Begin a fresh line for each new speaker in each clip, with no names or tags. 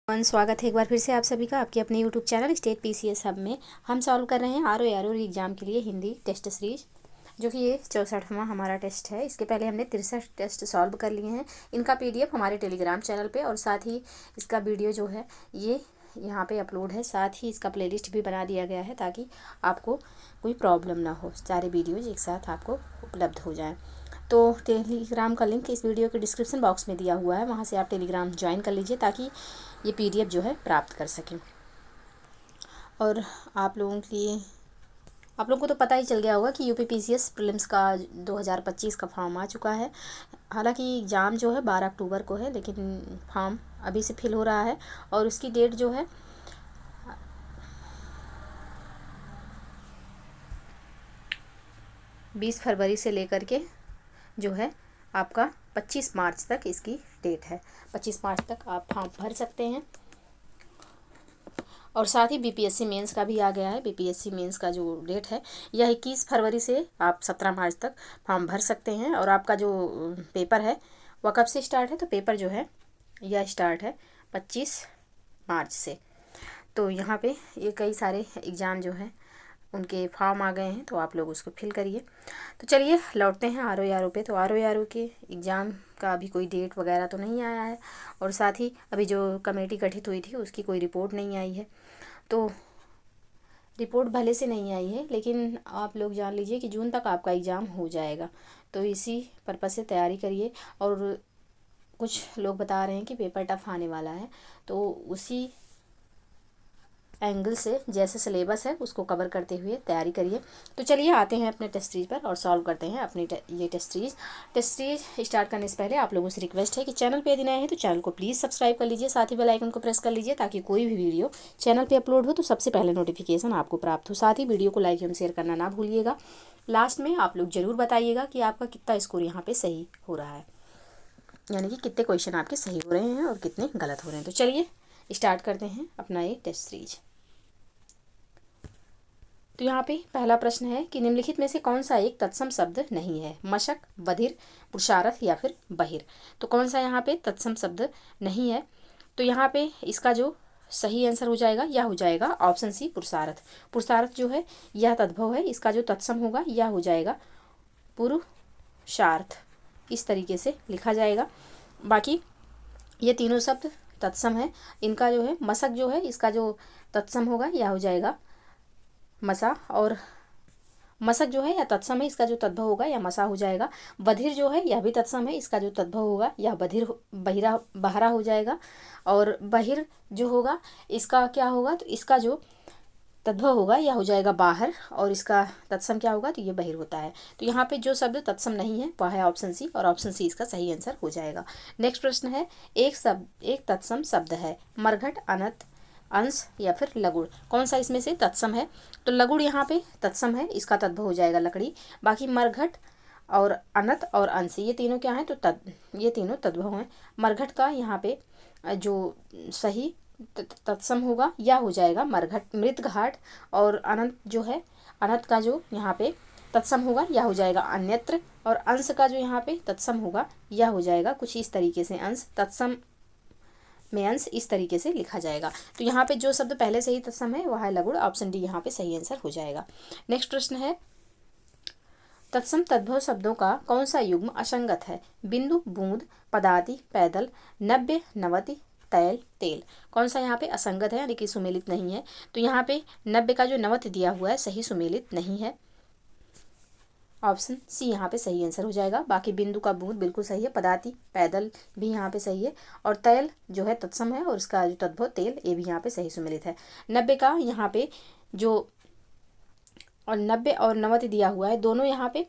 स्वागत है एक बार फिर से आप सभी का आपके अपने YouTube channel state PCS hub में। हम सॉल्व कर रहे हैं आर ओ एग्ज़ाम के लिए हिंदी टेस्ट सीरीज, जो कि ये 64वां हमारा टेस्ट है। इसके पहले हमने 63 टेस्ट सॉल्व कर लिए हैं। इनका पीडीएफ हमारे टेलीग्राम चैनल पे और साथ ही इसका वीडियो जो है ये यहाँ पे अपलोड है। साथ ही इसका प्लेलिस्ट भी बना दिया गया है ताकि आपको कोई प्रॉब्लम ना हो, सारे वीडियोज़ एक साथ आपको उपलब्ध हो जाएँ। तो टेलीग्राम का लिंक इस वीडियो के डिस्क्रिप्शन बॉक्स में दिया हुआ है, वहाँ से आप टेलीग्राम ज्वाइन कर लीजिए ताकि ये पीडीएफ जो है प्राप्त कर सकें। और आप लोगों को तो पता ही चल गया होगा कि यूपीपीसीएस प्रीलिम्स का 2025 का फॉर्म आ चुका है। हालांकि एग्ज़ाम जो है 12 अक्टूबर को है, लेकिन फॉर्म अभी से फिल हो रहा है और उसकी डेट जो है 20 फरवरी से लेकर के जो है आपका 25 मार्च तक इसकी डेट है। 25 मार्च तक आप फॉर्म भर सकते हैं। और साथ ही बीपीएससी मेंस का भी आ गया है। बीपीएससी मेंस का जो डेट है यह 21 फरवरी से आप 17 मार्च तक फॉर्म भर सकते हैं। और आपका जो पेपर है वह कब से स्टार्ट है, तो पेपर जो है यह स्टार्ट है 25 मार्च से। तो यहाँ पे ये कई सारे एग्ज़ाम जो हैं उनके फॉर्म आ गए हैं, तो आप लोग उसको फिल करिए। तो चलिए लौटते हैं आर ओ पे। तो आर ओ के एग्ज़ाम का अभी कोई डेट वगैरह तो नहीं आया है और साथ ही अभी जो कमेटी गठित हुई थी उसकी कोई रिपोर्ट नहीं आई है। तो रिपोर्ट भले से नहीं आई है, लेकिन आप लोग जान लीजिए कि जून तक आपका एग्ज़ाम हो जाएगा। तो इसी पर्पज़ से तैयारी करिए। और कुछ लोग बता रहे हैं कि पेपर टफ आने वाला है, तो उसी एंगल से जैसे सिलेबस है उसको कवर करते हुए तैयारी करिए। तो चलिए आते हैं अपने टेस्ट सीरीज पर और सॉल्व करते हैं अपनी ये टेस्ट सीरीज स्टार्ट करने से पहले आप लोगों से रिक्वेस्ट है कि चैनल पे यदि नए हैं तो चैनल को प्लीज़ सब्सक्राइब कर लीजिए, साथ ही बेल आइकन को प्रेस कर लीजिए ताकि कोई भी वीडियो चैनल पर अपलोड हो तो सबसे पहले नोटिफिकेशन आपको प्राप्त हो। साथ ही वीडियो को लाइक एवं शेयर करना ना भूलिएगा। लास्ट में आप लोग ज़रूर बताइएगा कि आपका कितना स्कोर यहाँ पर सही हो रहा है, यानी कि कितने क्वेश्चन आपके सही हो रहे हैं और कितने गलत हो रहे हैं। तो चलिए स्टार्ट करते हैं अपना ये टेस्ट सीरीज। तो यहाँ पे पहला प्रश्न है कि निम्नलिखित में से कौन सा एक तत्सम शब्द नहीं है, मशक, बधिर, पुरुषार्थ या फिर बहिर। तो कौन सा यहाँ पे तत्सम शब्द नहीं है, तो यहाँ पे इसका जो सही आंसर हो जाएगा यह हो जाएगा ऑप्शन सी पुरुषार्थ। पुरुषार्थ जो है यह तद्भव है, इसका जो तत्सम होगा यह हो जाएगा पुरुषार्थ। इस तरीके से लिखा जाएगा। बाकी ये तीनों शब्द तत्सम है। इनका जो है मशक जो है इसका जो तत्सम होगा यह हो जाएगा मसा, और मशक जो है या तत्सम है, इसका जो तद्भव होगा या मसा हो जाएगा। बधिर जो है यह भी तत्सम है, इसका जो तद्भव होगा यह बधिर बहिरा बहरा हो जाएगा। और बहिर जो होगा इसका क्या होगा, तो इसका जो तद्भव होगा यह हो जाएगा बाहर, और इसका तत्सम क्या होगा, तो ये बहिर होता है। तो यहाँ पे जो शब्द तत्सम नहीं है वह है ऑप्शन सी, और ऑप्शन सी इसका सही आंसर हो जाएगा। नेक्स्ट प्रश्न है एक तत्सम शब्द है, मरघट, अनत, अंश या फिर लगुड़। कौन सा इसमें से तत्सम है, तो लगुड़ यहाँ पे तत्सम है, इसका तद्भव हो जाएगा लकड़ी। बाकी मरघट और अनत और अंश ये तीनों क्या हैं, तो ये तीनों तद्भव हैं। मरघट का यहाँ पे जो सही तत्सम होगा यह हो जाएगा मरघट मृतघाट, और अनंत जो है अनंत का जो यहाँ पे तत्सम होगा यह हो जाएगा अन्यत्र, और अंश का जो यहाँ पे तत्सम होगा यह हो जाएगा कुछ इस तरीके से अंश, तत्सम में अंश इस तरीके से लिखा जाएगा। तो यहाँ पे जो शब्द पहले से ही तत्सम है वह है लगुड़, ऑप्शन डी यहाँ पे सही आंसर हो जाएगा। नेक्स्ट प्रश्न है तत्सम तद्भव शब्दों का कौन सा युग्म असंगत है, बिंदु, बूंद, पदाति, पैदल, नब्बे, नवति, तैल, तेल। कौन सा यहाँ पे असंगत है यानी कि सुमेलित नहीं है, तो यहाँ पे नब्बे का जो नवति दिया हुआ है सही सुमेलित नहीं है, ऑप्शन सी यहाँ पे सही आंसर हो जाएगा। बाकी बिंदु का बूंद बिल्कुल सही है, पदाति पैदल भी यहाँ पे सही है, और तैल जो है तत्सम है और इसका जो तद्भव तेल ये भी यहाँ पे सही सुमेलित है। नब्बे का यहाँ पे जो और नब्बे और नवति दिया हुआ है दोनों यहाँ पे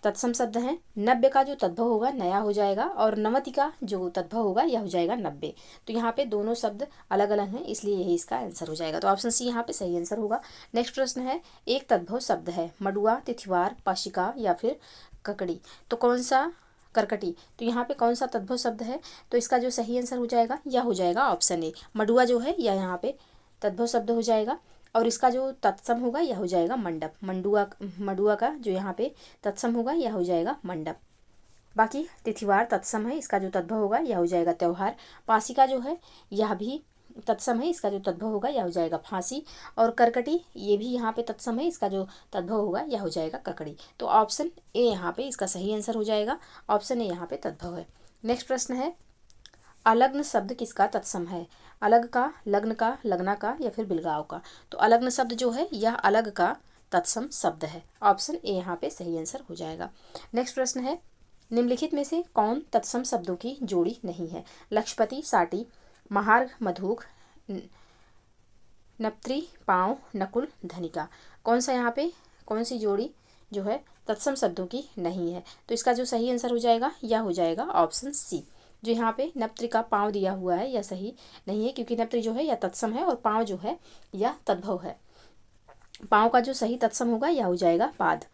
तत्सम शब्द हैं। नब्बे का जो तद्भव होगा नया हो जाएगा, और नवति का जो तद्भव होगा यह हो जाएगा नब्बे। तो यहाँ पे दोनों शब्द अलग अलग हैं, इसलिए यही इसका आंसर हो जाएगा। तो ऑप्शन सी यहाँ पे सही आंसर होगा। नेक्स्ट प्रश्न है एक तद्भव शब्द है, मडुआ, तिथिवार, पाशिका या फिर ककड़ी। तो कौन सा करकटी, तो यहाँ पे कौन सा तद्भव शब्द है, तो इसका जो सही आंसर हो जाएगा यह हो जाएगा ऑप्शन ए। मडुआ जो है यह यहाँ पे तद्भव शब्द हो जाएगा, और इसका जो तत्सम होगा यह हो जाएगा मंडप। मडुआ का जो यहाँ पे तत्सम होगा यह हो जाएगा मंडप। बाकी तिथिवार तत्सम है, इसका जो तद्भव होगा यह हो जाएगा त्यौहार। पासिका जो है यह भी तत्सम है, इसका जो तद्भव होगा यह हो जाएगा फांसी। और करकटी ये भी यहाँ पे तत्सम है, इसका जो तद्भव होगा यह हो जाएगा ककड़ी। तो ऑप्शन ए यहाँ पे इसका सही आंसर हो जाएगा। ऑप्शन ए यहाँ पे तद्भव है। नेक्स्ट प्रश्न है, अलग्न शब्द किसका तत्सम है? अलग का, लग्न का, लगना का या फिर बिलगाव का? तो अलग्न शब्द जो है यह अलग का तत्सम शब्द है। ऑप्शन ए यहाँ पे सही आंसर हो जाएगा। नेक्स्ट प्रश्न है, निम्नलिखित में से कौन तत्सम शब्दों की जोड़ी नहीं है? लक्षपति, साटी, महार्घ, मधुक, नप्त्री, पाँव, नकुल, धनिका। कौन सा यहाँ पे कौन सी जोड़ी जो है तत्सम शब्दों की नहीं है? तो इसका जो सही आंसर हो जाएगा यह हो जाएगा ऑप्शन सी। जो यहाँ पे नप्त्री का पाँव दिया हुआ है यह सही नहीं है, क्योंकि नप्त्री जो है यह तत्सम है और पाँव जो है यह तद्भव है। पाँव का जो सही तत्सम होगा यह हो जाएगा पाद।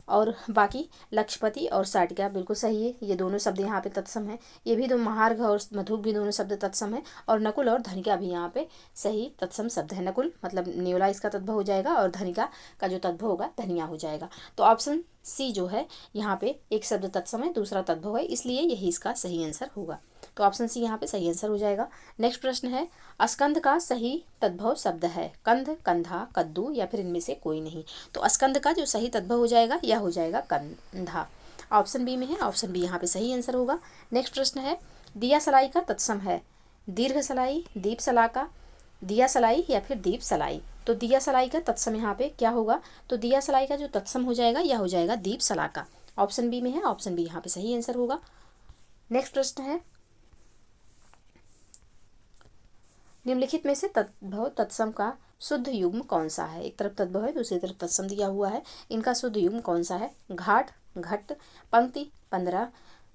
और बाकी लक्षपति और साटिका बिल्कुल सही है, ये दोनों शब्द यहाँ पे तत्सम है। ये भी दो महार्घ और मधुक भी दोनों शब्द तत्सम है। और नकुल और धनिका भी यहाँ पे सही तत्सम शब्द है। नकुल मतलब न्योला इसका तद्भव हो जाएगा और धनिका का जो तद्भव होगा धनिया हो जाएगा। तो ऑप्शन सी जो है यहाँ पे एक शब्द तत्सम है, दूसरा तद्भव है, इसलिए यही इसका सही आंसर होगा। तो ऑप्शन सी यहाँ पे सही आंसर हो जाएगा। नेक्स्ट प्रश्न है, स्कंद का सही तद्भव शब्द है? कंध, कंधा, कद्दू या फिर इनमें से कोई नहीं? तो स्कंद का जो सही तद्भव हो जाएगा यह हो जाएगा कंधा। ऑप्शन बी में है, ऑप्शन बी यहाँ पे सही आंसर होगा। नेक्स्ट प्रश्न है, दिया सलाई का तत्सम है? दीर्घ सलाई, दीप सलाका, दिया सलाई या फिर दीप सलाई? तो दिया सलाई का तत्सम यहाँ पे क्या होगा? तो दिया सलाई का जो तत्सम हो जाएगा यह हो जाएगा दीप सलाका। ऑप्शन बी में है, ऑप्शन बी यहाँ पे सही आंसर होगा। नेक्स्ट प्रश्न है, निम्नलिखित में से तद्भव तत्सम का शुद्ध युग्म कौन सा है? एक तरफ तद्भव है, दूसरी तरफ तत्सम दिया हुआ है, इनका शुद्ध युग्म कौन सा है? घाट, घट, पंक्ति, 15,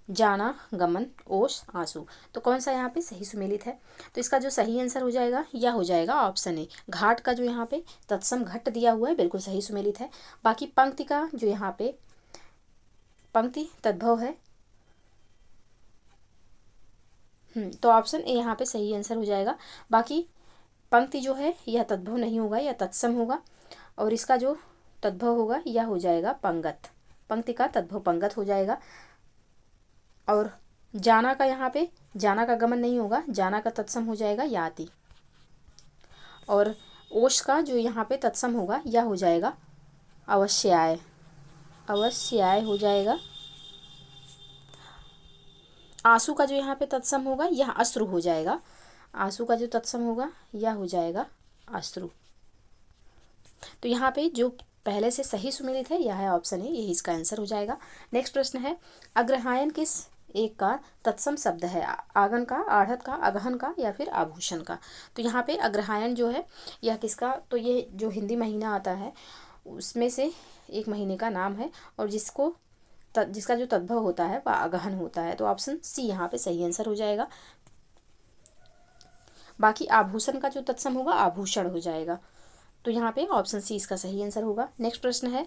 जाना, गमन, ओश, आंसू। तो कौन सा यहाँ पे सही सुमेलित है? तो इसका जो सही आंसर हो जाएगा यह हो जाएगा ऑप्शन ए। घाट का जो यहाँ पे तत्सम घट दिया हुआ है बिल्कुल सही सुमेलित है। बाकी पंक्ति का जो यहाँ पे पंक्ति तद्भव है, तो ऑप्शन ए यहाँ पे सही आंसर हो जाएगा। बाकी पंक्ति जो है यह तद्भव नहीं होगा, यह तत्सम होगा। और इसका जो तद्भव होगा यह हो जाएगा पंगत। पंक्ति का तद्भव पंगत हो जाएगा। और जाना का यहाँ पे जाना का गमन नहीं होगा, जाना का तत्सम हो जाएगा याति। और ओश का जो यहाँ पे तत्सम होगा यह हो जाएगा अवश्याय। अवश्याय हो जाएगा। आंसू का जो यहाँ पे तत्सम होगा यह अश्रु हो जाएगा। आंसू का जो तत्सम होगा यह हो जाएगा अश्रु। तो यहाँ पे जो पहले से सही सुमेलित है यह है ऑप्शन है, यही इसका आंसर हो जाएगा। नेक्स्ट प्रश्न है, अग्रहायन किस एक का तत्सम शब्द है? आगन का, आढ़त का, अगहन का या फिर आभूषण का? तो यहाँ पे अग्रहायन जो है यह किसका, तो ये जो हिंदी महीना आता है उसमें से एक महीने का नाम है और जिसका जो तद्भव होता है वह अगहन होता है। तो ऑप्शन सी यहाँ पे सही आंसर हो जाएगा। बाकी आभूषण का जो तत्सम होगा आभूषण हो जाएगा। तो यहाँ पे ऑप्शन सी इसका सही आंसर होगा। नेक्स्ट प्रश्न है,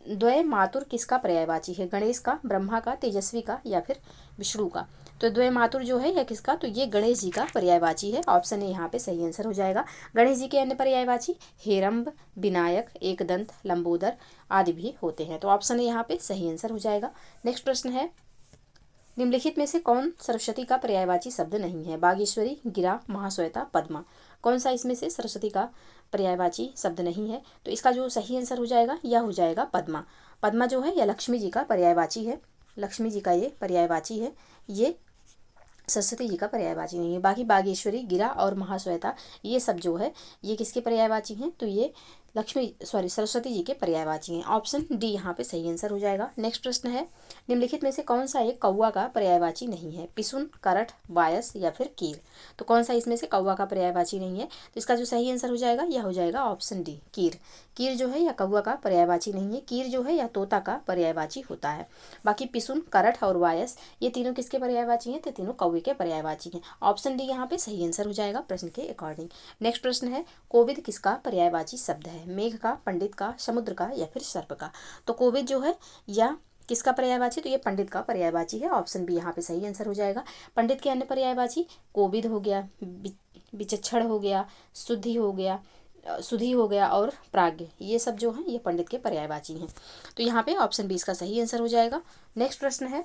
द्वय मातुर किसका पर्यायवाची है? गणेश का, ब्रह्मा का, तेजस्वी का या फिर विष्णु का? तो द्वय मातुर जो है यह किसका, तो ये गणेश जी का पर्यायवाची है। ऑप्शन ए यहाँ पे सही आंसर हो जाएगा। गणेश जी के अन्य पर्यायवाची हेरम्ब, विनायक, एकदंत, लंबोदर आदि भी होते हैं। तो ऑप्शन ए यहाँ पे सही आंसर हो जाएगा। नेक्स्ट प्रश्न है, निम्नलिखित में से कौन सरस्वती का पर्यायवाची शब्द नहीं है? बागेश्वरी, गिरा, महाश्वेता, पद्मा। कौन सा इसमें से सरस्वती का पर्यायवाची शब्द नहीं है? तो इसका जो सही आंसर हो जाएगा यह हो जाएगा पद्मा। पद्मा जो है यह लक्ष्मी जी का पर्यायवाची है। लक्ष्मी जी का ये पर्यायवाची है, ये सरस्वती जी का पर्यायवाची नहीं है। बाकी बागेश्वरी, गिरा और महाश्वेता ये सब जो है ये किसके पर्यायवाची हैं? तो ये सरस्वती जी के पर्यायवाची हैं। ऑप्शन डी यहाँ पे सही आंसर हो जाएगा। नेक्स्ट प्रश्न है, निम्नलिखित में से कौन सा एक कौवा का पर्यायवाची नहीं है? पिसुन, करठ, वायस या फिर कीर? तो कौन सा इसमें से कौवा का पर्यायवाची नहीं है? तो इसका जो सही आंसर हो जाएगा यह हो जाएगा ऑप्शन डी, कीर। कीर जो है यह कौवा का पर्यायवाची नहीं है। कीर जो है यह तोता का पर्यायवाची होता है। बाकी पिसुन, करठ और वायस ये तीनों किसके पर्यायवाची हैं? तो तीनों कौवे के पर्यायवाची हैं। ऑप्शन डी यहाँ पे सही आंसर हो जाएगा प्रश्न के अकॉर्डिंग। नेक्स्ट प्रश्न है, कोविद किसका पर्यायवाची शब्द है? मेघ का, पंडित का, समुद्र का या फिर सर्प का? तो कोविद जो है या किसका पर्यायवाची? तो ये पंडित का पर्यायवाची है। ऑप्शन बी यहाँ पे सही आंसर हो जाएगा। पंडित के अन्य पर्यायवाची कोविद हो गया, विचक्षण हो गया, सुधि हो गया और प्राज्ञ, ये सब जो हैं ये पंडित के पर्यायवाची हैं। तो यहाँ पे ऑप्शन बी इसका सही आंसर हो जाएगा। नेक्स्ट प्रश्न है,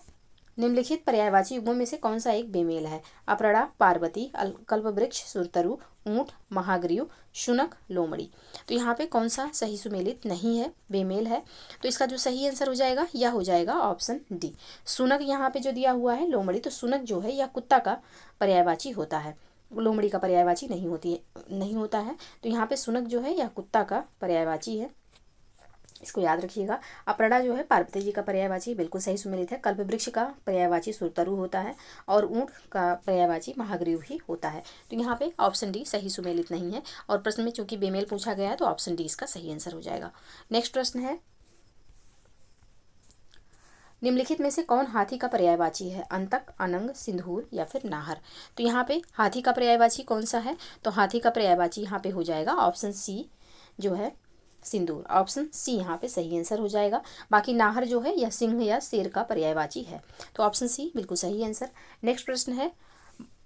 निम्नलिखित पर्यायवाची युग्मों में से कौन सा एक बेमेल है? अपराड़ा, पार्वती, कल्पवृक्ष, सुरतरु, ऊंट, महाग्रीव, शुनक, लोमड़ी। तो यहाँ पे कौन सा सही सुमेलित नहीं है, बेमेल है? तो इसका जो सही आंसर हो जाएगा यह हो जाएगा ऑप्शन डी, शुनक। यहाँ पे जो दिया हुआ है लोमड़ी, तो शुनक जो है यह कुत्ता का पर्यायवाची होता है, लोमड़ी का पर्यायवाची नहीं होता है। तो यहाँ पे शुनक जो है यह कुत्ता का पर्यायवाची है, इसको याद रखिएगा। अपराड़ा जो है पार्वती जी का पर्यायवाची बिल्कुल सही सुमेलित है। कल्पवृक्ष का पर्यायवाची सुरतरु होता है और ऊंट का पर्यायवाची महाग्रीव ही होता है। तो यहाँ पे ऑप्शन डी सही सुमेलित नहीं है, और प्रश्न में चूंकि बेमेल पूछा गया है तो ऑप्शन डी इसका सही आंसर हो जाएगा। नेक्स्ट प्रश्न है, निम्नलिखित में से कौन हाथी का पर्यायवाची है? अंतक, अनंग, सिंदूर या फिर नाहर। तो यहाँ पे हाथी का पर्यायवाची कौन सा है? तो हाथी का पर्यायवाची यहाँ पे हो जाएगा ऑप्शन सी जो है सिंदूर। ऑप्शन सी यहाँ पे सही आंसर हो जाएगा। बाकी नाहर जो है यह सिंह या शेर का पर्यायवाची है, तो ऑप्शन सी बिल्कुल सही आंसर। नेक्स्ट प्रश्न है,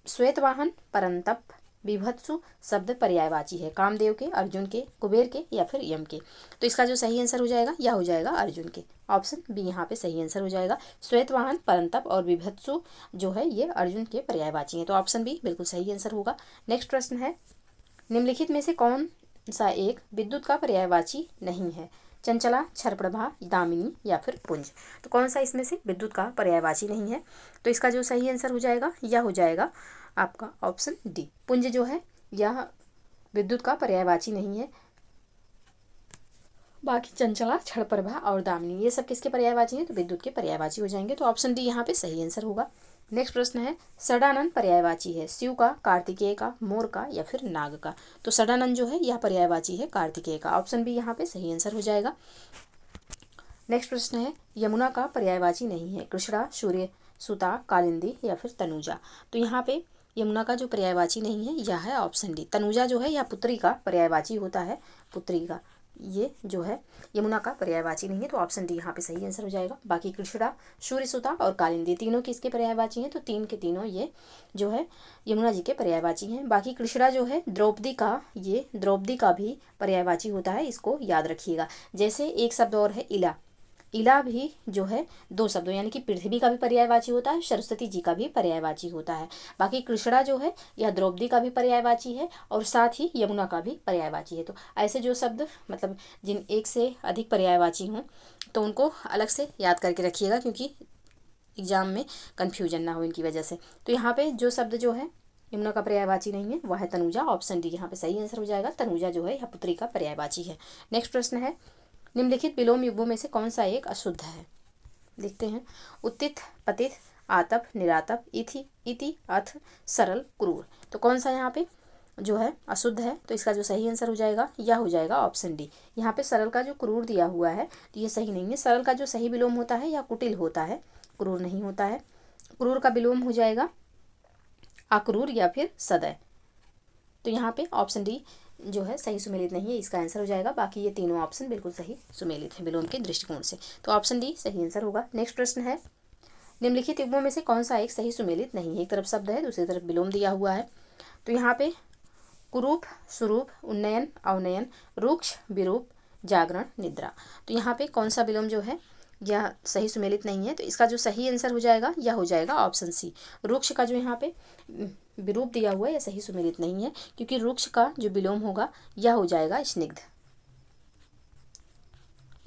श्वेतवाहन, परंतप, विभत्सु शब्द पर्यायवाची है? कामदेव के, अर्जुन के, कुबेर के या फिर यम के। तो इसका जो सही आंसर हो जाएगा यह हो जाएगा अर्जुन के। ऑप्शन बी यहाँ पे सही आंसर हो जाएगा। श्वेतवाहन, परंतप और विभत्सु जो है ये अर्जुन के पर्यायवाची हैं, तो ऑप्शन बी बिल्कुल सही आंसर होगा। नेक्स्ट प्रश्न है, निम्नलिखित में से कौन सा एक विद्युत का पर्यायवाची नहीं है? चंचला, छरप्रभा, दामिनी या फिर पुंज। तो कौन सा इसमें से विद्युत का पर्यायवाची नहीं है? तो इसका जो सही आंसर हो जाएगा यह हो जाएगा आपका ऑप्शन डी, पुंज जो है यह विद्युत का पर्यायवाची नहीं है। बाकी चंचला, छड़प्रभा और दामिनी ये सब किसके पर्यायवाची हैं? तो विद्युत के पर्यायवाची हो जाएंगे, तो ऑप्शन डी यहाँ पे सही आंसर होगा। नेक्स्ट प्रश्न है, षडानन पर्यायवाची है? शिव का, कार्तिकेय का, मोर का या फिर नाग का। तो षडानन जो है यह पर्यायवाची है कार्तिकेय का। ऑप्शन बी यहाँ पे सही आंसर हो जाएगा। नेक्स्ट प्रश्न है, यमुना का पर्यायवाची नहीं है? कृष्णा, सूर्य, सुता, कालिंदी या फिर तनुजा। तो यहाँ पे यमुना का जो पर्यायवाची नहीं है यह है ऑप्शन डी, तनुजा जो है यह पुत्री का पर्यायवाची होता है, पुत्री का ये जो है यमुना का पर्यायवाची नहीं है, तो ऑप्शन डी यहाँ पे सही आंसर हो जाएगा। बाकी कृष्णा, सूर्यसुता और कालिंदी तीनों किसके पर्यायवाची हैं? तो तीन के तीनों ये जो है यमुना जी के पर्यायवाची हैं। बाकी कृष्णा जो है द्रौपदी का, ये द्रौपदी का भी पर्यायवाची होता है, इसको याद रखिएगा। जैसे एक शब्द और है इला, इला भी जो है दो शब्दों यानी कि पृथ्वी का भी पर्यायवाची होता है, सरस्वती जी का भी पर्यायवाची होता है। बाकी कृष्णा जो है यह द्रौपदी का भी पर्यायवाची है और साथ ही यमुना का भी पर्यायवाची है। तो ऐसे जो शब्द मतलब जिन एक से अधिक पर्यायवाची हों तो उनको अलग से याद करके रखिएगा, क्योंकि एग्जाम में कन्फ्यूजन ना हो इनकी वजह से। तो यहाँ पे जो शब्द जो है यमुना का पर्यायवाची नहीं है वह है तनुजा। ऑप्शन डी यहाँ पे सही आंसर हो जाएगा, तनुजा जो है यह पुत्री का पर्यायवाची है। नेक्स्ट प्रश्न है, निम्नलिखित विलोम युग्मों में से कौन सा एक अशुद्ध है? देखते हैं, उत्तित, पतित, आतप, निरातप, इति, इति, अथ, सरल, क्रूर। तो कौन सा यहाँ पे जो है अशुद्ध है? तो इसका जो सही आंसर हो जाएगा यह हो जाएगा ऑप्शन डी। यहाँ पे सरल का जो क्रूर दिया हुआ है तो ये सही नहीं है। सरल का जो सही विलोम होता है या कुटिल होता है, क्रूर नहीं होता है। क्रूर का विलोम हो जाएगा अक्रूर या फिर सदय। तो यहाँ पे ऑप्शन डी जो है सही सुमेलित नहीं है, इसका आंसर हो जाएगा। बाकी ये तीनों ऑप्शन बिल्कुल सही सुमेलित हैं विलोम के दृष्टिकोण से, तो ऑप्शन डी सही आंसर होगा। नेक्स्ट प्रश्न है, निम्नलिखित युग्मों में से कौन सा एक सही सुमेलित नहीं है? एक तरफ शब्द है, दूसरी तरफ विलोम दिया हुआ है। तो यहाँ पे कुरूप, स्वरूप, उन्नयन, अवनयन, रुक्ष, विरूप, जागरण, निद्रा। तो यहाँ पे कौन सा विलोम जो है यह सही सुमेलित नहीं है? तो इसका जो सही आंसर हो जाएगा यह हो जाएगा ऑप्शन सी। रुक्ष का जो यहाँ पे विरूप दिया हुआ है यह सही सुमेलित नहीं है, क्योंकि रुक्ष का जो विलोम होगा यह हो जाएगा स्निग्ध।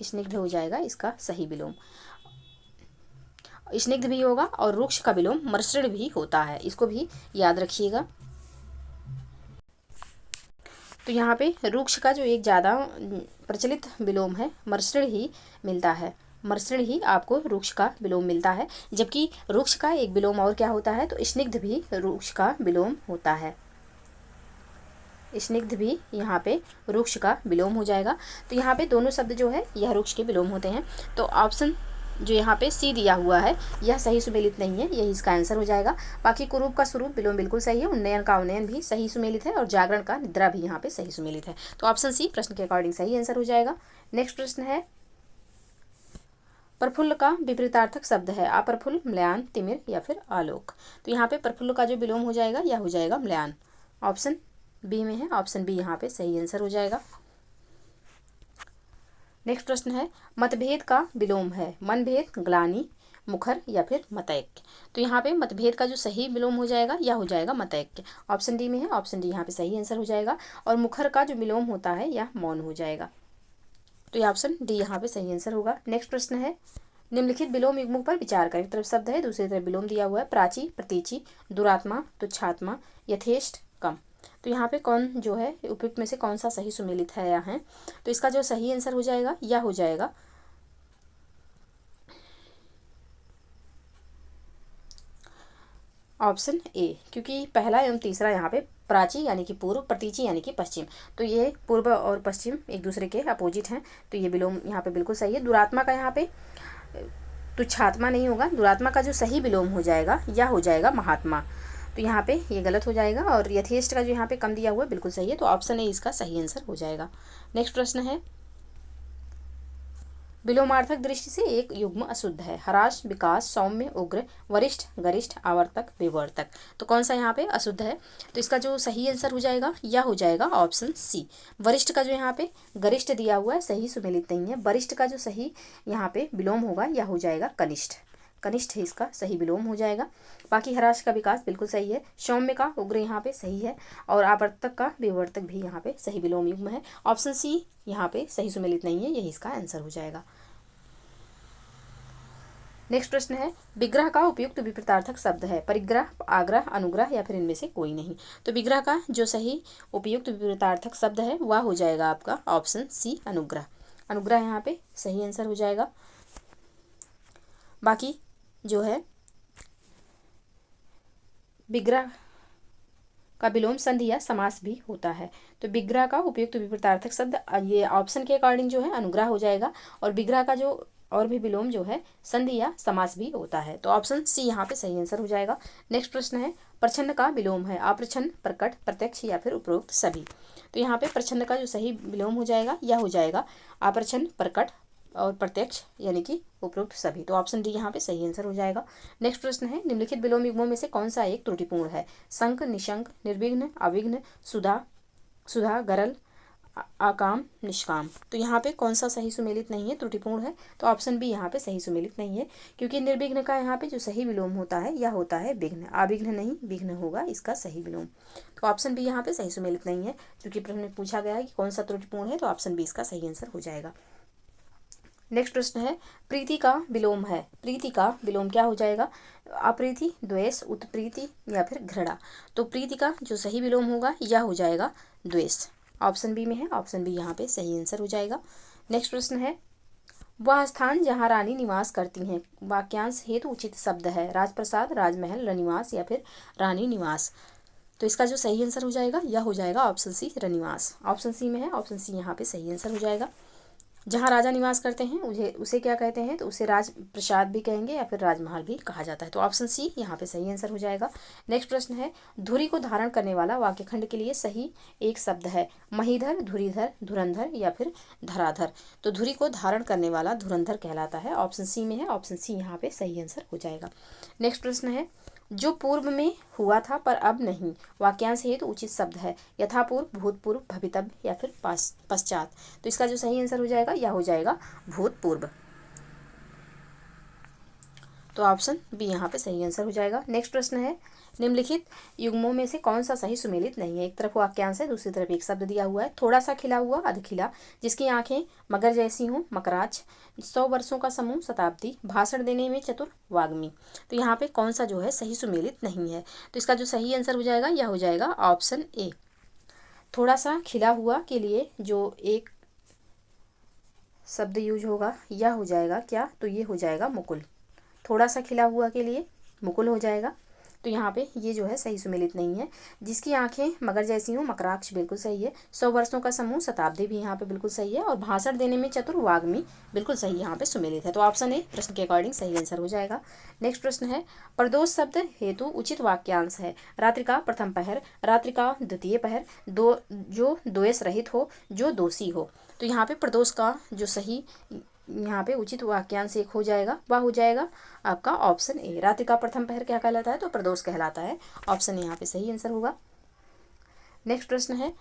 स्निग्ध हो जाएगा इसका सही विलोम, स्निग्ध भी होगा और रुक्ष का विलोम मर्सृण भी होता है, इसको भी याद रखिएगा। तो यहाँ पे रुक्ष का जो एक ज़्यादा प्रचलित विलोम है मर्सृण ही मिलता है, मर्सृण ही आपको रुक्ष का विलोम मिलता है। जबकि रुक्ष का एक विलोम और क्या होता है? तो स्निग्ध भी रुक्ष का विलोम होता है, स्निग्ध भी यहाँ पे रुक्ष का विलोम हो जाएगा। तो यहाँ पे दोनों शब्द जो है यह रुक्ष के विलोम होते हैं। तो ऑप्शन जो यहाँ पे सी दिया हुआ है यह सही सुमेलित नहीं है, यही इसका आंसर हो जाएगा। बाकी कुरूप का स्वरूप विलोम बिल्कुल सही है, उन्नयन का अवनयन भी सही सुमेलित है और जागरण का निद्रा भी यहाँ पे सही सुमेलित है। तो ऑप्शन सी प्रश्न के अकॉर्डिंग सही आंसर हो जाएगा। नेक्स्ट प्रश्न है, प्रफुल्ल का विपरीतार्थक शब्द है? अप्रफुल्ल, म्लान, तिमिर या फिर आलोक। तो यहाँ पे प्रफुल्ल का जो विलोम हो जाएगा यह हो जाएगा म्लान। ऑप्शन बी में है, ऑप्शन बी यहाँ पे सही आंसर हो जाएगा। नेक्स्ट प्रश्न है, मतभेद का विलोम है? मनभेद, ग्लानि, मुखर या फिर मतैक्य। तो यहाँ पे मतभेद का जो सही विलोम हो जाएगा यह हो जाएगा मतैक्य। ऑप्शन डी में है, ऑप्शन डी यहाँ पे सही आंसर हो जाएगा। और मुखर का जो विलोम होता है यह मौन हो जाएगा। तो ये ऑप्शन डी यहाँ पे सही आंसर होगा। नेक्स्ट प्रश्न है, निम्नलिखित विलोम युग्मों पर विचार करें। एक तरफ शब्द है, दूसरी तरफ विलोम दिया हुआ है। प्राची, प्रतीचि, दुरात्मा, तुच्छात्मा, यथेष्ट, कम। तो यहाँ पे कौन जो है उपयुक्त में से कौन सा सही सुमेलित है या है? तो इसका जो सही आंसर हो जाएगा यह हो जाएगा ऑप्शन ए, क्योंकि पहला एवं तीसरा यहाँ पे प्राची यानी कि पूर्व, प्रतीचि यानी कि पश्चिम, तो ये पूर्व और पश्चिम एक दूसरे के अपोजिट हैं, तो ये विलोम यहाँ पे बिल्कुल सही है। दुरात्मा का यहाँ पे तुच्छात्मा नहीं होगा, दुरात्मा का जो सही विलोम हो जाएगा यह हो जाएगा महात्मा, तो यहाँ पे ये गलत हो जाएगा। और यथेष्ट का जो यहाँ पे कम दिया हुआ है बिल्कुल सही है, तो ऑप्शन ए इसका सही आंसर हो जाएगा। नेक्स्ट प्रश्न है, विलोमार्थक दृष्टि से एक युग्म अशुद्ध है। ह्रास, विकास, सौम्य, उग्र, वरिष्ठ, गरिष्ठ, आवर्तक, विवर्तक। तो कौन सा यहाँ पे अशुद्ध है? तो इसका जो सही आंसर हो जाएगा यह हो जाएगा ऑप्शन सी। वरिष्ठ का जो यहाँ पे गरिष्ठ दिया हुआ है सही सुमेलित नहीं है। वरिष्ठ का जो सही यहाँ पे विलोम होगा यह हो जाएगा कनिष्ठ। कनिष्ठ है इसका सही विलोम हो जाएगा। बाकी ह्रास का विकास बिल्कुल सही है। सौम्य का उग्र यहाँ पे सही है। और आवर्तक का विवर्तक भी यहाँ पे सही विलोम युग्म है। ऑप्शन सी यहाँ पे सही सुमेलित नहीं है, यही इसका आंसर हो जाएगा। नेक्स्ट प्रश्न है, विग्रह का उपयुक्त विपरीतार्थक शब्द है। परिग्रह, आग्रह, अनुग्रह या फिर इनमें से कोई नहीं। तो विग्रह का जो सही उपयुक्त विपरीतार्थक शब्द है वह हो जाएगा आपका ऑप्शन सी अनुग्रह। अनुग्रह यहाँ पे सही आंसर हो जाएगा। बाकी जो है विग्रह का विलोम संधि या समास भी होता है। तो विग्रह का उपयुक्त विपरीतार्थक शब्द ये ऑप्शन के अकॉर्डिंग जो है अनुग्रह हो जाएगा। और विग्रह का जो और भी विलोम जो है संधि या समास भी होता है, तो ऑप्शन सी यहाँ पे सही आंसर हो जाएगा। नेक्स्ट प्रश्न है, प्रच्छन्न का विलोम है। अप्रच्छन्न, प्रकट, प्रत्यक्ष या फिर उपरोक्त सभी। तो यहाँ पे प्रच्छन्न का जो सही विलोम हो जाएगा यह हो जाएगा अप्रच्छन्न, प्रकट और प्रत्यक्ष यानी कि उपरोक्त सभी। तो ऑप्शन डी यहाँ पे सही आंसर हो जाएगा। नेक्स्ट प्रश्न है, निम्नलिखित विलोम युग्मों में से कौन सा एक त्रुटिपूर्ण है? शंख, निशंक, निर्विघ्न, अविघ्न, सुधा, सुधा, गरल, आकाम, निष्काम। तो यहाँ पे कौन सा सही सुमेलित नहीं है, त्रुटिपूर्ण है? तो ऑप्शन बी यहाँ पे सही सुमेलित नहीं है, क्योंकि निर्विघ्न का यहाँ पे जो सही विलोम होता है यह होता है विघ्न। अविघ्न नहीं, विघ्न होगा इसका सही विलोम। तो ऑप्शन बी यहाँ पे सही सुमेलित नहीं है, क्योंकि प्रश्न में पूछा गया है कि कौन सा त्रुटिपूर्ण है, तो ऑप्शन बी इसका सही आंसर हो जाएगा। नेक्स्ट प्रश्न है, प्रीति का विलोम है। प्रीति का विलोम क्या हो जाएगा? अप्रीति, द्वेष, उत्प्रीति या फिर घृणा। तो प्रीति का जो सही विलोम होगा यह हो जाएगा द्वेष। ऑप्शन बी में है, ऑप्शन बी यहाँ पे सही आंसर हो जाएगा। नेक्स्ट प्रश्न है, वह स्थान जहाँ रानी निवास करती हैं, वाक्यांश हेतु उचित शब्द है। राजप्रसाद, राजमहल, रनिवास या फिर रानी निवास। तो इसका जो सही आंसर हो जाएगा यह हो जाएगा ऑप्शन सी रनिवास। ऑप्शन सी में है, ऑप्शन सी यहाँ पे सही आंसर हो जाएगा। जहाँ राजा निवास करते हैं उसे क्या कहते हैं? तो उसे राज प्रसाद भी कहेंगे या फिर राजमहल भी कहा जाता है। तो ऑप्शन सी यहाँ पे सही आंसर हो जाएगा। नेक्स्ट प्रश्न है, धुरी को धारण करने वाला वाक्यखंड के लिए सही एक शब्द है। महीधर, धुरीधर, धुरंधर या फिर धराधर। तो धुरी को धारण करने वाला धुरंधर कहलाता है। ऑप्शन सी में है, ऑप्शन सी यहाँ पे सही आंसर हो जाएगा। नेक्स्ट प्रश्न है, जो पूर्व में हुआ था पर अब नहीं, वाक्यांश हेतु उचित शब्द है। यथापूर्व, भूतपूर्व, भवितव्य या फिर पश्चात। तो इसका जो सही आंसर हो जाएगा यह हो जाएगा भूतपूर्व। तो ऑप्शन बी यहाँ पे सही आंसर हो जाएगा। नेक्स्ट प्रश्न है, निम्नलिखित युग्मों में से कौन सा सही सुमेलित नहीं है? एक तरफ वाक्यांश है, दूसरी तरफ एक शब्द दिया हुआ है। थोड़ा सा खिला हुआ, अधिखिला, जिसकी आंखें मगर जैसी हों, मकराच, 100 वर्षों का समूह, शताब्दी, भाषण देने में चतुर, वाग्मी। तो यहाँ पे कौन सा जो है सही सुमेलित नहीं है? तो इसका जो सही आंसर हो जाएगा यह हो जाएगा ऑप्शन ए। थोड़ा सा खिला हुआ के लिए जो एक शब्द यूज होगा यह हो जाएगा क्या? तो ये हो जाएगा मुकुल। थोड़ा सा खिला हुआ के लिए मुकुल हो जाएगा। तो यहाँ पे ये जो है सही सुमेलित नहीं है। जिसकी आंखें मगर जैसी हों, मकराक्ष बिल्कुल सही है। 100 वर्षों का समूह, शताब्दी भी यहाँ पे बिल्कुल सही है। और भाषण देने में चतुर, वाग्मी बिल्कुल सही यहाँ पे सुमेलित है। तो ऑप्शन ए प्रश्न के अकॉर्डिंग सही आंसर हो जाएगा। नेक्स्ट प्रश्न है, प्रदोष शब्द हेतु उचित वाक्यांश है। रात्रि का प्रथम पहर, रात्रि का द्वितीय पहर, दो जो द्वेष रहित हो, जो दोषी हो। तो यहाँ पे प्रदोष का जो सही यहाँ पे उचित वाक्यांश एक हो जाएगा, वह हो जाएगा आपका ऑप्शन ए। रात्रि का प्रथम पहर क्या कहलाता है? तो प्रदोष कहलाता है। ऑप्शन यहाँ पे सही आंसर होगा। नेक्स्ट प्रश्न है,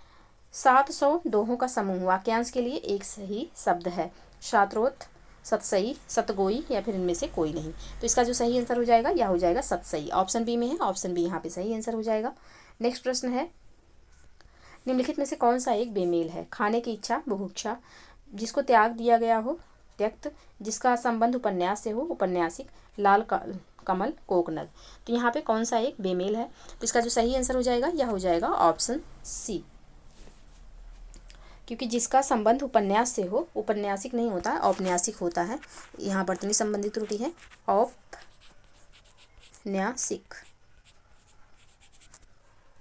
700 दोहों का समूह, वाक्यांश के लिए एक सही शब्द है। शात्रोत, सतसई, सतगोई या फिर इनमें से कोई नहीं। तो इसका जो सही आंसर हो जाएगा यह हो जाएगा सतसई। ऑप्शन बी में है, ऑप्शन बी यहाँ पे सही आंसर हो जाएगा। नेक्स्ट प्रश्न है, निम्नलिखित में से कौन सा एक बेमेल है? खाने की इच्छा, बुभुक्षा, जिसको त्याग दिया गया हो, त्यक्त, जिसका संबंध उपन्यास से हो, उपन्यासिक, लाल कमल, कोकनद। तो यहाँ पे कौन सा एक बेमेल है? तो इसका जो सही आंसर हो जाएगा यह हो जाएगा ऑप्शन सी, क्योंकि जिसका संबंध उपन्यास से हो, उपन्यासिक नहीं होता है, औपन्यासिक होता है। यहाँ वर्तनी संबंधी त्रुटि है, औपन्यासिक,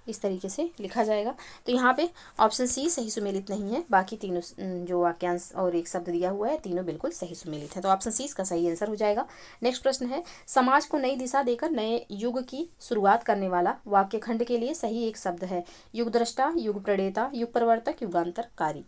इस तरीके से लिखा जाएगा। तो यहाँ पे ऑप्शन सी सही सुमेलित नहीं है, बाकी तीनों जो वाक्यांश और एक शब्द दिया हुआ है तीनों बिल्कुल सही सुमेलित है। तो ऑप्शन सी इसका सही आंसर हो जाएगा। नेक्स्ट प्रश्न है, समाज को नई दिशा देकर नए युग की शुरुआत करने वाला वाक्य खंड के लिए सही एक शब्द है। युग द्रष्टा, युग प्रणेता, युग प्रवर्तक, युगांतरकारी।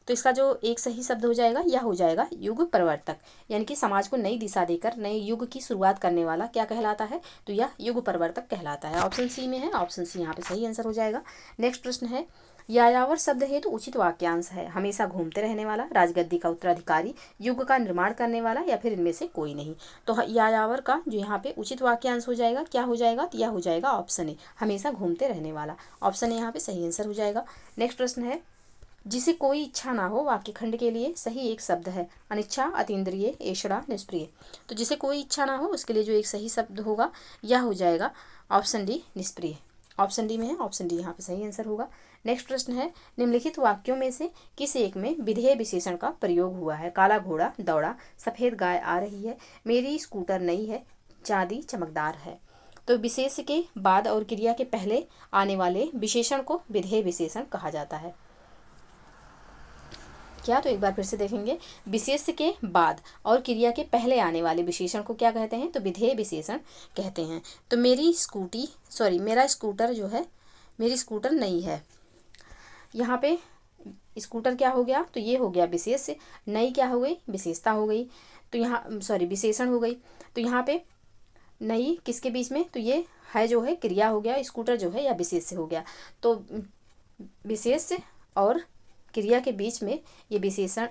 तो इसका जो एक सही शब्द हो जाएगा यह हो जाएगा युग प्रवर्तक, यानी कि समाज को नई दिशा देकर नए युग की शुरुआत करने वाला क्या कहलाता है? तो यह युग प्रवर्तक कहलाता है। ऑप्शन सी में है, ऑप्शन सी यहाँ पे सही आंसर हो जाएगा। नेक्स्ट प्रश्न है, यायावर शब्द हेतु उचित वाक्यांश है। हमेशा घूमते रहने वाला, राजगद्दी का उत्तराधिकारी, युग का निर्माण करने वाला या फिर इनमें से कोई नहीं। तो यायावर का जो यहाँ पे उचित वाक्यांश हो जाएगा क्या हो जाएगा? तो यह हो जाएगा ऑप्शन ए, हमेशा घूमते रहने वाला। ऑप्शन ए यहाँ पे सही आंसर हो जाएगा। नेक्स्ट प्रश्न है, जिसे कोई इच्छा ना हो वाक्य खंड के लिए सही एक शब्द है। अनिच्छा, अतीन्द्रिय, ऐषणा, निष्प्रिय। तो जिसे कोई इच्छा ना हो उसके लिए जो एक सही शब्द होगा यह हो जाएगा ऑप्शन डी, निष्प्रिय। ऑप्शन डी में है, ऑप्शन डी यहाँ पे सही आंसर होगा। नेक्स्ट प्रश्न है, निम्नलिखित वाक्यों में से किस एक में विधेय विशेषण का प्रयोग हुआ है? काला घोड़ा दौड़ा, सफ़ेद गाय आ रही है, मेरी स्कूटर नई है, चांदी चमकदार है। तो विशेष के बाद और क्रिया के पहले आने वाले विशेषण को विधेय विशेषण कहा जाता है। क्या? तो एक बार फिर से देखेंगे, विशेष के बाद और क्रिया के पहले आने वाले विशेषण को क्या कहते हैं? तो विधेय विशेषण कहते हैं। तो मेरा स्कूटर जो है, मेरी स्कूटर नई है। यहाँ पे स्कूटर क्या हो गया? तो ये हो गया विशेष, नई क्या हो गई? विशेषता हो गई। तो यहाँ विशेषण हो गई। तो यहाँ पे नई किसके बीच में? तो ये है जो है क्रिया हो गया, स्कूटर जो है या विशेष से हो गया। तो विशेष और क्रिया के बीच में ये विशेषण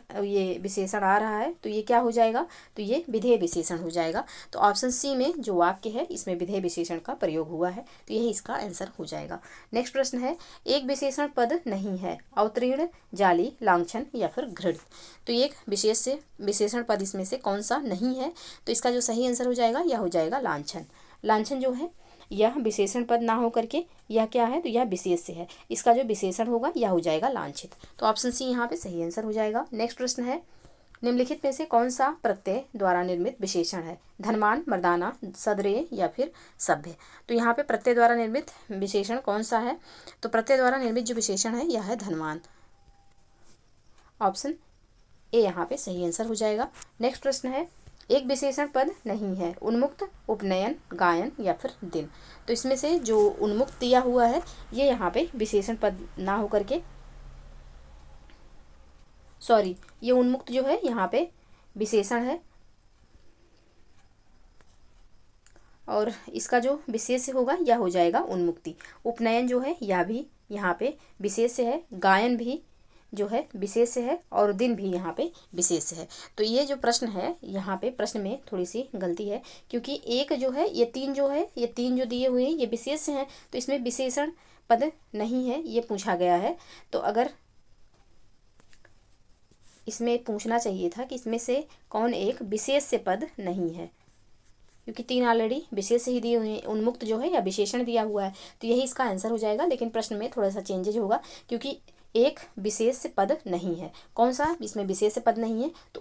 आ रहा है, तो ये क्या हो जाएगा? तो ये विधेय विशेषण हो जाएगा। तो ऑप्शन सी में जो वाक्य है इसमें विधेय विशेषण का प्रयोग हुआ है, तो यही इसका आंसर हो जाएगा। नेक्स्ट प्रश्न है, एक विशेषण पद नहीं है। अवतीर्ण, जाली, लांछन या फिर घृणित। तो एक विशेषण पद इसमें से कौन सा नहीं है? तो इसका जो सही आंसर हो जाएगा यह हो जाएगा लांछन। लांछन जो है यह विशेषण पद ना हो करके यह क्या है? तो यह विशेष से है। इसका जो विशेषण होगा यह हो जाएगा लांछित। तो ऑप्शन सी यहाँ पे सही आंसर हो जाएगा। नेक्स्ट प्रश्न है, निम्नलिखित में से कौन सा प्रत्यय द्वारा निर्मित विशेषण है? धनवान, मर्दाना, सदरेय या फिर सभ्य। तो यहाँ पे प्रत्यय द्वारा निर्मित विशेषण कौन सा है? तो प्रत्यय द्वारा निर्मित जो विशेषण है यह है धनवान। ऑप्शन ए यहाँ पे सही आंसर हो जाएगा। नेक्स्ट प्रश्न है, एक विशेषण पद नहीं है। उन्मुक्त, उपनयन, गायन या फिर दिन। तो इसमें से जो उन्मुक्त दिया हुआ है ये यहाँ पे विशेषण पद ना हो करके ये उन्मुक्त जो है यहाँ पे विशेषण है, और इसका जो विशेष होगा यह हो जाएगा उन्मुक्ति। उपनयन जो है यह भी यहाँ पे विशेष है, गायन भी जो है विशेष है, और दिन भी यहाँ पे विशेष है। तो ये जो प्रश्न है यहाँ पे प्रश्न में थोड़ी सी गलती है, क्योंकि एक जो है ये तीन जो दिए हुए हैं ये विशेष हैं, तो इसमें विशेषण पद नहीं है ये पूछा गया है। तो अगर इसमें पूछना चाहिए था कि इसमें से कौन एक विशेष से पद नहीं है, क्योंकि तीन ऑलरेडी विशेष ही दिए हुए हैं, उन्मुक्त जो है या विशेषण दिया हुआ है, तो यही इसका आंसर हो जाएगा। लेकिन प्रश्न में थोड़ा सा चेंजेज होगा, क्योंकि एक विशेष पद नहीं है। कौन सा इसमें विशेष पद नहीं है? तो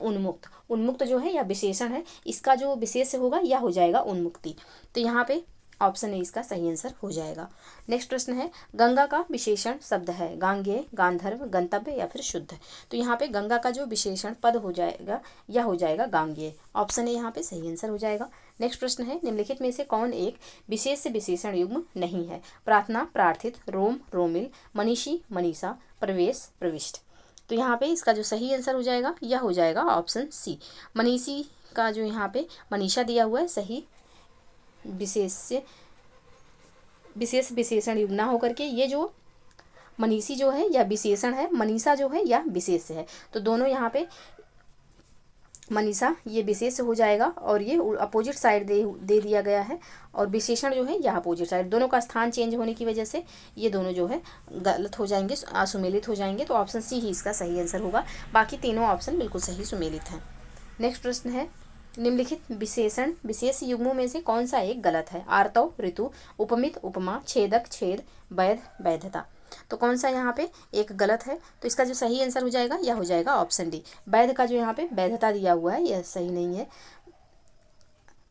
उन्मुक्त जो है या विशेषण है, इसका जो विशेष होगा यह हो जाएगा उन्मुक्ति। तो यहाँ पे ऑप्शन ए इसका सही आंसर हो जाएगा। नेक्स्ट प्रश्न है, गंगा का विशेषण शब्द है। गांगेय, गांधर्व, गंतव्य या फिर शुद्ध। तो यहाँ पे गंगा का जो विशेषण पद हो जाएगा यह हो जाएगा गांगेय। ऑप्शन ए यहाँ पे सही आंसर हो जाएगा। नेक्स्ट प्रश्न है, निम्नलिखित में से कौन एक विशेष से विशेषण युग्म नहीं है? प्रार्थना, प्रार्थित, रोम, रोमिल, मनीषी, मनीषा, प्रवेश, प्रविष्ट। तो यहाँ पे इसका जो सही आंसर हो जाएगा यह हो जाएगा ऑप्शन सी। मनीषी का जो यहाँ पे मनीषा दिया हुआ है सही विशेष विशेषण युग्म ना होकर के ये जो मनीषी जो है या विशेषण है, मनीषा जो है या विशेष है। तो दोनों यहाँ पे मनीषा ये विशेष हो जाएगा और ये अपोजिट साइड दे दिया गया है, और विशेषण जो है यह अपोजिट साइड, दोनों का स्थान चेंज होने की वजह से ये दोनों जो है गलत हो जाएंगे, असुमेलित हो जाएंगे। तो ऑप्शन सी ही इसका सही आंसर होगा। बाकी तीनों ऑप्शन बिल्कुल सही सुमेलित हैं। नेक्स्ट प्रश्न है, निम्नलिखित विशेषण विशेष युग्मों में से कौन सा एक गलत है? आर्तव ऋतु, उपमित उपमा, छेदक छेद, वैध वैधता। तो कौन सा यहाँ पे एक गलत है? तो इसका जो सही आंसर हो जाएगा यह हो जाएगा ऑप्शन डी। वैध का जो यहाँ पे वैधता दिया हुआ है यह सही नहीं है।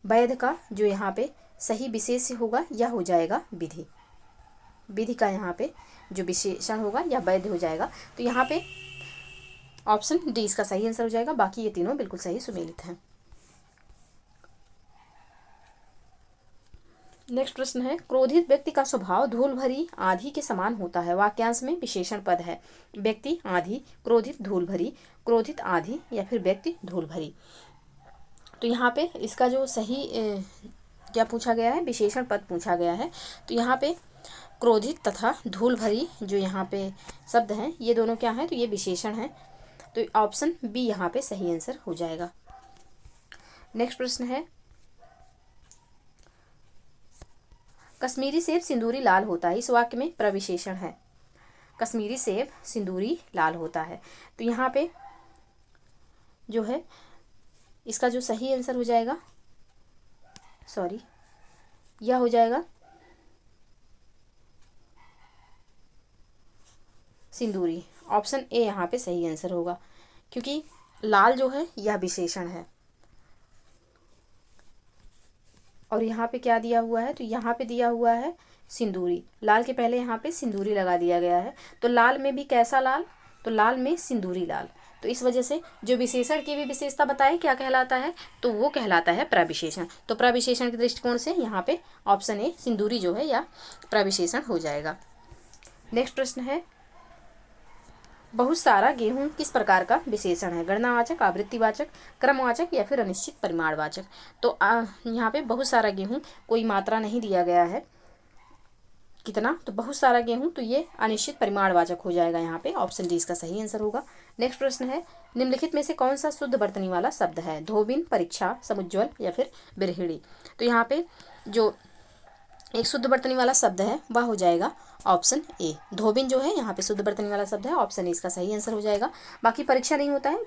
वैध का जो यहाँ पे सही विशेष होगा यह हो जाएगा विधि। विधि का यहाँ पे जो विशेषण होगा यह वैध हो जाएगा। तो यहाँ पे ऑप्शन डी इसका सही आंसर हो जाएगा। बाकी ये तीनों बिल्कुल सही सुमेलित हैं। नेक्स्ट प्रश्न है, क्रोधित व्यक्ति का स्वभाव धूल भरी आंधी के समान होता है। वाक्यांश में विशेषण पद है। व्यक्ति आंधी, क्रोधित धूल भरी, क्रोधित आंधी या फिर व्यक्ति धूल भरी। तो यहाँ पे इसका जो सही क्या पूछा गया है? विशेषण पद पूछा गया है। तो यहाँ पे क्रोधित तथा धूल भरी जो यहाँ पे शब्द हैं ये दोनों क्या हैं? तो ये विशेषण हैं। तो ऑप्शन बी यहाँ पे सही आंसर हो जाएगा। नेक्स्ट प्रश्न है, कश्मीरी सेब सिंदूरी लाल होता है। इस वाक्य में प्रविशेषण है। कश्मीरी सेब सिंदूरी लाल होता है। तो यहाँ पे जो है इसका जो सही आंसर हो जाएगा, सॉरी, यह हो जाएगा सिंदूरी। ऑप्शन ए यहाँ पे सही आंसर होगा, क्योंकि लाल जो है यह विशेषण है। और यहाँ पे क्या दिया हुआ है? तो यहाँ पे दिया हुआ है सिंदूरी। लाल के पहले यहाँ पे सिंदूरी लगा दिया गया है। तो लाल में भी कैसा लाल? तो लाल में सिंदूरी लाल। तो इस वजह से जो विशेषण की भी विशेषता बताए क्या कहलाता है? तो वो कहलाता है प्रविशेषण। तो प्रविशेषण के दृष्टिकोण से यहाँ पे ऑप्शन ए सिंदूरी जो है या प्रविशेषण हो जाएगा। नेक्स्ट प्रश्न है, बहुत सारा गेहूं किस प्रकार का विशेषण है? गणनावाचक, आवृत्तिवाचक, क्रमवाचक या फिर अनिश्चित परिमाणवाचक। तो यहाँ पे बहुत सारा गेहूं कोई मात्रा नहीं दिया गया है कितना, तो बहुत सारा गेहूं, तो ये अनिश्चित परिमाणवाचक हो जाएगा। यहाँ पे ऑप्शन डी इसका सही आंसर होगा। नेक्स्ट प्रश्न है, निम्नलिखित में से कौन सा शुद्ध वर्तनी वाला शब्द है? धोबिन, परीक्षा, समुज्ज्वल या फिर बिरहिणी। तो यहाँ पे जो एक शुद्ध वर्तनी वाला शब्द है वह हो जाएगा ऑप्शन ए। धोबिन जो है यहाँ पे शुद्ध वर्तनी वाला शब्द है। ऑप्शन ए इसका सही आंसर हो जाएगा। बाकी परीक्षा नहीं होता है,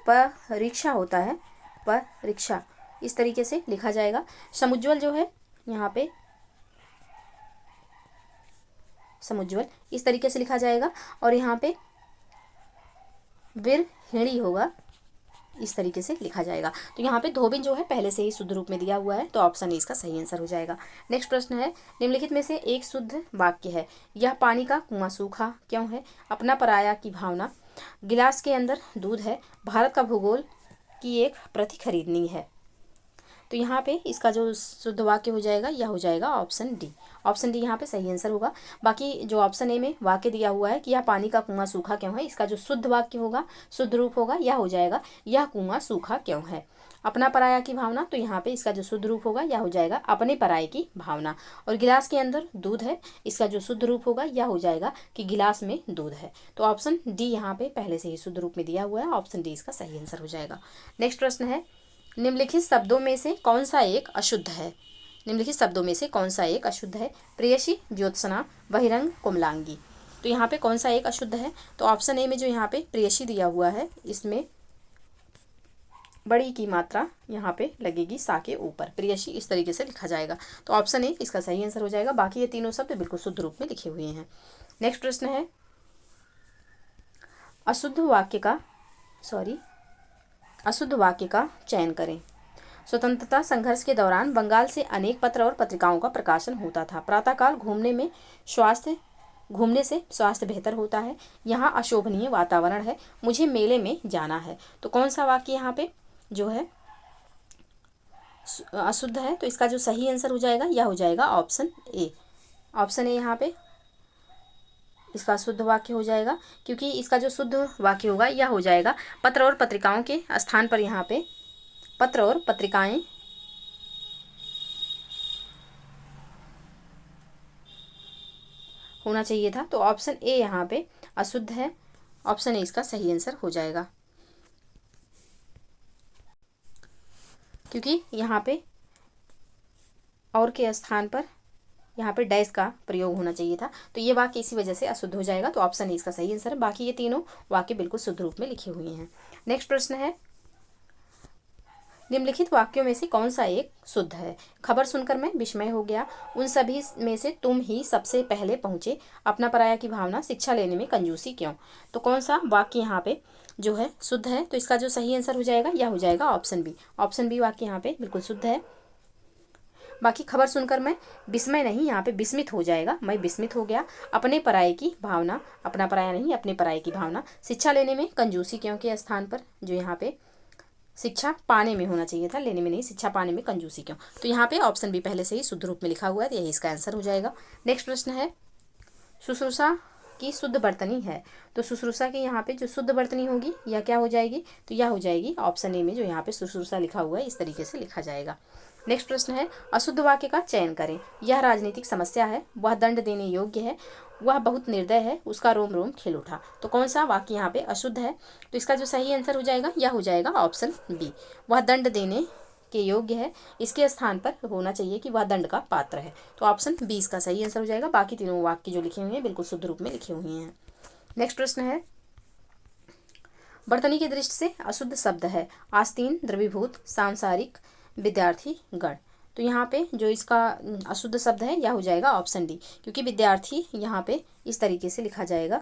परीक्षा होता है, परीक्षा इस तरीके से लिखा जाएगा। समुज्ज्वल जो है यहाँ पे समुज्ज्वल इस तरीके से लिखा जाएगा। और यहाँ पे बिरहिणी होगा, इस तरीके से लिखा जाएगा। तो यहाँ पे धोबिन जो है पहले से ही शुद्ध रूप में दिया हुआ है। तो ऑप्शन ए इसका सही आंसर हो जाएगा। नेक्स्ट प्रश्न है, निम्नलिखित में से एक शुद्ध वाक्य है। यह पानी का कुआं सूखा क्यों है? अपना पराया की भावना, गिलास के अंदर दूध है, भारत का भूगोल की एक प्रति खरीदनी है। तो यहाँ पे इसका जो शुद्ध वाक्य हो जाएगा यह हो जाएगा ऑप्शन डी। ऑप्शन डी यहाँ पे सही आंसर होगा। बाकी जो ऑप्शन ए में वाक्य दिया हुआ है कि यह पानी का कुआं सूखा क्यों है, इसका जो शुद्ध वाक्य होगा, शुद्ध रूप होगा, यह हो जाएगा यह कुआं सूखा क्यों है। अपना पराया की भावना, तो यहाँ पे इसका जो शुद्ध रूप होगा यह हो जाएगा अपने पराये की भावना। और गिलास के अंदर दूध है, इसका जो शुद्ध रूप होगा यह हो जाएगा कि गिलास में दूध है। तो ऑप्शन डी यहाँ पे पहले से ही शुद्ध रूप में दिया हुआ है। ऑप्शन डी इसका सही आंसर हो जाएगा। नेक्स्ट प्रश्न है, निम्नलिखित शब्दों में से कौन सा एक अशुद्ध है? निम्नलिखित शब्दों में से कौन सा एक अशुद्ध है? प्रेयसी, ज्योत्सना, बहिरंग, कोमलांगी। तो यहाँ पे कौन सा एक अशुद्ध है? तो ऑप्शन ए में जो यहाँ पे प्रेयसी दिया हुआ है इसमें बड़ी की मात्रा यहाँ पे लगेगी सा के ऊपर, प्रेयसी इस तरीके से लिखा जाएगा। तो ऑप्शन ए इसका सही आंसर हो जाएगा। बाकी ये तीनों शब्द बिल्कुल शुद्ध रूप में लिखे हुए हैं। नेक्स्ट प्रश्न है, अशुद्ध वाक्य का चयन करें। स्वतंत्रता संघर्ष के दौरान बंगाल से अनेक पत्र और पत्रिकाओं का प्रकाशन होता था। प्रातःकाल घूमने से स्वास्थ्य बेहतर होता है। यहाँ अशोभनीय वातावरण है। मुझे मेले में जाना है। तो कौन सा वाक्य यहाँ पे जो है अशुद्ध है? तो इसका जो सही आंसर हो जाएगा यह हो जाएगा ऑप्शन ए। ऑप्शन ए यहाँ पे इसका शुद्ध वाक्य हो जाएगा, क्योंकि इसका जो शुद्ध वाक्य होगा यह हो जाएगा पत्र और पत्रिकाओं के स्थान पर यहाँ पे पत्र और पत्रिकाएं होना चाहिए था। तो ऑप्शन ए यहाँ पे अशुद्ध है। ऑप्शन ए इसका सही आंसर हो जाएगा। क्योंकि यहाँ पे और के स्थान पर यहाँ पे डैश का प्रयोग होना चाहिए था, तो ये वाक्य इसी वजह से अशुद्ध हो जाएगा। तो ऑप्शन ए इसका सही आंसर है। बाकी ये तीनों वाक्य बिल्कुल शुद्ध रूप में लिखे हुए हैं। नेक्स्ट प्रश्न है, निम्नलिखित वाक्यों में से कौन सा एक शुद्ध है? खबर सुनकर मैं विस्मय हो गया, उन सभी में से तुम ही सबसे पहले पहुंचे, अपना पराया की भावना, शिक्षा लेने में कंजूसी क्यों? तो कौन सा वाक्य यहाँ पे जो है शुद्ध है? तो इसका जो सही आंसर हो जाएगा यह हो जाएगा ऑप्शन बी। ऑप्शन बी वाक्य यहाँ पे बिल्कुल शुद्ध है। बाकी खबर सुनकर मैं विस्मय नहीं, यहाँ पे विस्मित हो जाएगा, मैं विस्मित हो गया, अपने पराये की भावना, अपना पराया नहीं अपने पराये की भावना, शिक्षा लेने में कंजूसी क्यों के स्थान पर जो यहाँ पे शिक्षा पाने में होना चाहिए था, लेने में नहीं, शिक्षा पाने में कंजूसी क्यों? तो यहाँ पे ऑप्शन बी पहले से ही शुद्ध रूप में लिखा हुआ है, तो यही इसका आंसर हो जाएगा। नेक्स्ट प्रश्न है, शुश्रूषा की शुद्ध वर्तनी है, तो शुश्रूषा की यहाँ पे जो शुद्ध वर्तनी होगी यह क्या हो जाएगी? तो यह हो जाएगी ऑप्शन ए में जो यहाँ पे शुश्रूषा लिखा हुआ है, इस तरीके से लिखा जाएगा। नेक्स्ट प्रश्न है, अशुद्ध वाक्य का चयन करें। यह राजनीतिक समस्या है, वह दंड देने योग्य है, वह बहुत निर्दय है, उसका रोम रोम खिल उठा। तो कौन सा वाक्य यहाँ पे अशुद्ध है? तो इसका जो सही आंसर हो जाएगा यह हो जाएगा ऑप्शन बी, वह दंड देने के योग्य है, इसके स्थान पर होना चाहिए कि वह दंड का पात्र है। तो ऑप्शन बी इसका सही आंसर हो जाएगा। बाकी तीनों वाक्य जो लिखे हुए हैं बिल्कुल शुद्ध रूप में लिखे हुए हैं। नेक्स्ट प्रश्न है, वर्तनी की दृष्टि से अशुद्ध शब्द है आस्तीन, द्रवीभूत, सांसारिक, विद्यार्थी, गण। तो यहाँ पे जो इसका अशुद्ध शब्द है यह हो जाएगा ऑप्शन डी, क्योंकि विद्यार्थी यहाँ पे इस तरीके से लिखा जाएगा,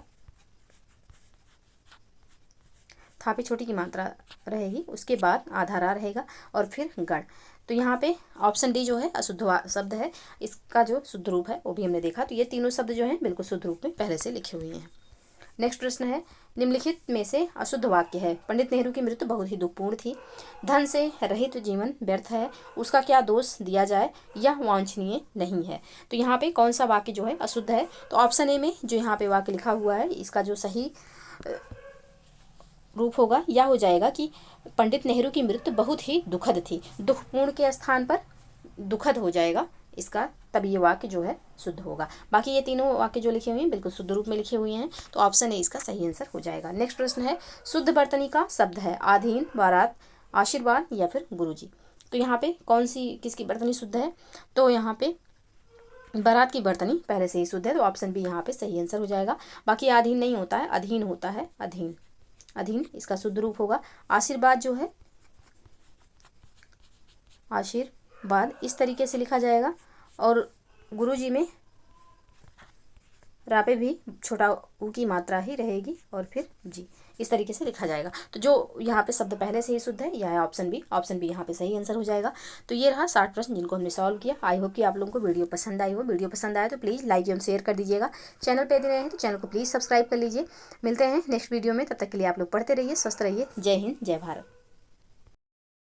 था पे छोटी की मात्रा रहेगी, उसके बाद आधारा रहेगा और फिर गण। तो यहाँ पे ऑप्शन डी जो है अशुद्ध शब्द है, इसका जो शुद्ध रूप है वो भी हमने देखा। तो ये तीनों शब्द जो हैं बिल्कुल शुद्ध रूप में पहले से लिखे हुए हैं। नेक्स्ट प्रश्न है, निम्नलिखित में से अशुद्ध वाक्य है। पंडित नेहरू की मृत्यु बहुत ही दुखपूर्ण थी, धन से रहित जीवन व्यर्थ है, उसका क्या दोष दिया जाए, यह वांछनीय नहीं है। तो यहाँ पे कौन सा वाक्य जो है अशुद्ध है? तो ऑप्शन ए में जो यहाँ पे वाक्य लिखा हुआ है इसका जो सही रूप होगा यह हो जाएगा कि पंडित नेहरू की मृत्यु बहुत ही दुखद थी। दुखपूर्ण के स्थान पर दुखद हो जाएगा इसका, तब ये वाक्य जो है शुद्ध होगा। बाकी ये तीनों वाक्य जो लिखे हुए हैं बिल्कुल शुद्ध रूप में लिखे हुए हैं, तो ऑप्शन ए इसका सही आंसर हो जाएगा। नेक्स्ट प्रश्न है, शुद्ध वर्तनी का शब्द है आधीन, बारात, आशीर्वाद या फिर गुरुजी। तो यहाँ पे कौन सी किसकी वर्तनी शुद्ध है? तो यहाँ पे बारात की वर्तनी पहले से ही शुद्ध है, तो ऑप्शन बी यहाँ पे सही आंसर हो जाएगा। बाकी आधीन नहीं होता है, अधीन होता है, अधीन, अधीन इसका शुद्ध रूप होगा। आशीर्वाद जो है आशीर्वाद इस तरीके से लिखा जाएगा, और गुरुजी में रा पे भी छोटा ऊ की मात्रा ही रहेगी और फिर जी, इस तरीके से लिखा जाएगा। तो जो यहाँ पे शब्द पहले से ही शुद्ध है यह है ऑप्शन बी। ऑप्शन बी यहाँ पे सही आंसर हो जाएगा। तो ये रहा 60 प्रश्न जिनको हमने सॉल्व किया। आई होप कि आप लोगों को वीडियो पसंद आई हो। वीडियो पसंद आए तो प्लीज़ लाइक एवं शेयर कर दीजिएगा। चैनल पे दे रहे हैं तो चैनल को प्लीज़ सब्सक्राइब कर लीजिए। मिलते हैं नेक्स्ट वीडियो में, तब तक के लिए आप लोग पढ़ते रहिए, स्वस्थ रहिए। जय हिंद, जय भारत।